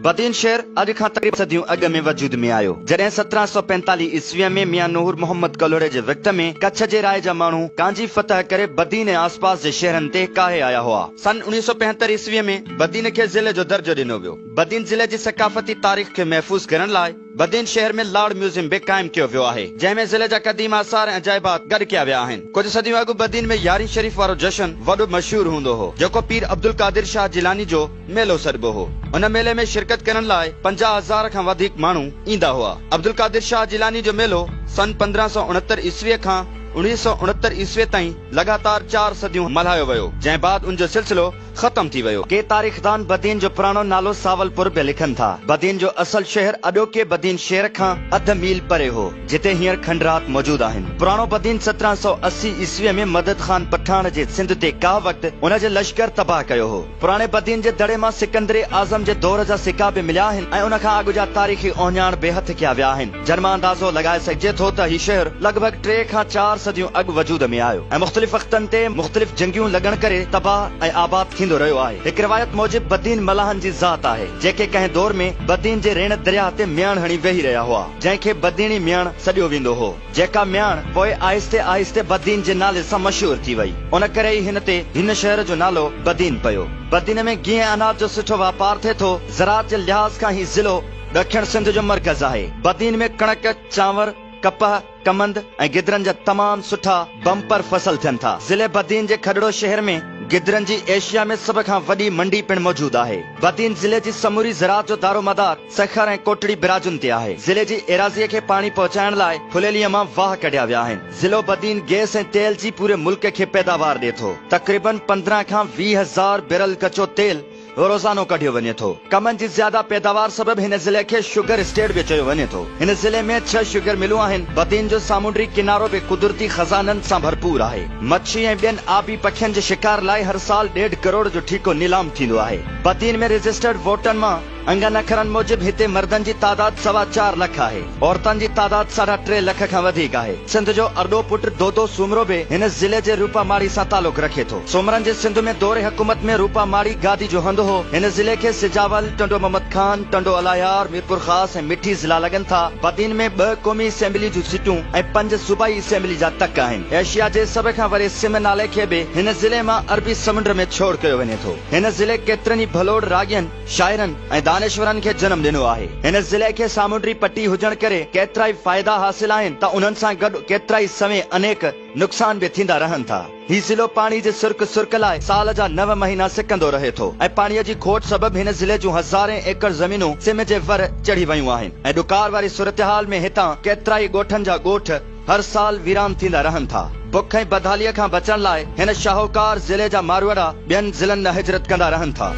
बदीन शहर अॼु खां तक़रीबन सदियूं अॻु में वजूद में आयो। जॾहिं 1745 ईस्वीअ में मियां नूर मोहम्मद कलोरे जे वक़्त में कच्छ जे राय जा माण्हू कांजी फतह करे बदीन ऐं आसपास जे शहरनि ते काहे आया हुआ। सन 1975 ईस्वीअ में बदीन खे ज़िले जो दर्जो ॾिनो वियो। बदीन ज़िले जी सकाफ़ती तारीख़ खे महफ़ूज़ करण लाइ बदीन शहर में लॉर्ड म्यूज़ियम भी कायम कियो वियो आहे, जंहिंमें ज़िले जा क़दीम आसार ऐं अजाइबात गॾु कया विया आहिनि। कुझु सदियूं अॻु बदीन में यारी शरीफ़ वारो जश्न वॾो मशहूर हूंदो हो, जेको पीर अब्दुल कादिर शाह जिलानी जो मेलो सॾिबो हो। उन मेले में शिरकत करण लाइ 50,000 खां वधीक माण्हू ईंदा हुआ। अब्दुल कादिर शाह जिलानी जो मेलो सन 1569 ईस्वीअ खां 1969 ईस्वी ताईं लगातार 4 सदियूं मल्हायो वियो, जंहिं बाद उन जो सिलसिलो खत्म थी वियो। के तारीख़दान बदीन जो पुराणो नालो सावलपुर बि लिखनि था। बदीन जो असल शहर अॾोके बदीन शहर खां अध मील परे हो, जिते हींअर खंडरात मौजूद आहिनि। पुराणो बदीन 1780 ईस्वीअ में मदद खान पठान जे सिंध ते का वक़्त उन जे लश्कर तबाह कयो हो। पुराणे बदीन जे दड़े मां सिकंदर आज़म जे दौर जा सिका बि मिलिया आहिनि ऐं उन खां अॻु जा तारीख़ी ओहञाण बेहथ कया विया आहिनि। जन्म अंदाज़ो लॻाए सघिजे थो त हीउ शहर लॻभॻि 3 खां 4 सदियूं अॻु वजूद में आयो ऐं मुख़्तलिफ़ वक़्तनि ते मुख़्तलिफ़ जंगियूं लॻण करे तबाह ऐं आबाद थींदो रहियो आहे। हिक रिवायत मूजिब बदीन मलाहन जी ज़ात आहे, जेके कंहिं दौर में बदीन जे रेण दरिया ते मियाण हणी वेही रहिया हुआ, जंहिंखे बदीनी मियाण सॾियो वेंदो हो। जेका मियाण पोइ आहिस्ते आहिस्ते बदीन जे नाले सां मशहूर थी वई। उन करे ई हिन ते हिन शहर जो नालो बदीन पियो। बदीन में गिह अनाज जो सुठो वापार थिए थो। ज़राअत जे लिहाज़ खां ही ज़िलो ॾखिण सिंध जो मर्कज़ आहे। बदीन में कणक, चांवर, कपह, कमंद ऐं गिदरनि जा तमाम सुठा बम्पर फसल थियनि था। ज़िले बदीन जे खडड़ो शहर में गिदरनि जी एशिया में सभ खां वॾी मंडी पिण मौजूद आहे। बदीन ज़िले जी समूरी ज़राअत जो दारोमदार सखर ऐं कोटड़ी बिराजुनि ते आहे। ज़िले जी एराज़ीअ खे पाणी पहुचाइण लाइ फुलेलीअ मां वाह कढिया विया आहिनि। ज़िलो बदीन गैस ऐं तेल जी पूरे मुल्क खे पैदावार ॾिए थो। तक़रीबन 15 खां 20,000 बैरल कचो तेल रोज़ानो कढियो वञे थो। कमनि जी ज्यादा पैदावार सबब हिन ज़िले खे शुगर स्टेट भी चयो वञे थो। हिन ज़िले में 6 शुगर मिलूं आहिनि। बदीन जो सामुंडी किनारो भी कुदरती खज़ाननि सां भरपूर आहे। मच्छी ऐं ॿियनि आबी पखियुनि जे शिकार लाइ हर साल 1.5 करोड़ जो ठीको नीलाम थींदो आहे। बदीन में रजिस्टर्ड वोटनि मां अंगन अखरनि मूजिब हिते मर्दनि जी तादाद 4.25 लख आहे। औरतनि जी तादाद 3.5 लख खां वधीक आहे। सिंध जो अरडो पुट दोदो सूमरो भी हिन ज़िले जे रूपामाड़ी सां तालुक रखे थो। सूमरनि जे सिंध में दौरे हुकूमत में रूपामाड़ी गादी जो हंधु हो। हिन ज़िले खे सिजावल, टंडो मोहम्मद खान, टंडो अलायार, मीरपुर ख़ास ऐं मिठी ज़िला लॻनि था। बदीन में 2 क़ौमी असेंबली जूं सीटूं ऐं 5 सूबाई असेंबली जा तक आहिनि। एशिया जे सभ खां वॾे सिम नाले खे बि हिन ज़िले मां अरबी समुंड में छोड़ कयो वञे थो। हिन ज़िले केतिरनि ई भलोड़ रागियनि, शाइरनि ऐं दानिशवरनि खे जन्म ॾिनो आहे। हिन ज़िले खे सामुंडी पट्टी हुजण करे केतिरा ई फ़ाइदा हासिल आहिनि, त उन्हनि सां गॾु केतिरा ई समय अनेक नुक़सान बि थींदा रहनि था। ही ज़िलो पाणी जे सुर्क लाइ साल जा 9 महीना सिकंदो रहे थो ऐं पाणीअ जी खोट सबब हिन ज़िले जूं हज़ारें एकड़ ज़मीनूं सिम जे वर चढ़ी वयूं आहिनि ऐं ॾुकार वारी सूरतहाल में हितां केतिरा ई ॻोठनि जा ॻोठ हर साल वीरान थींदा रहनि था। बुख ऐं बदहालीअ खां बचण लाइ हिन शाहूकार ज़िले जा मारवाड़ा ॿियनि ज़िलनि ॾांहुं हिजरत कंदा रहनि था।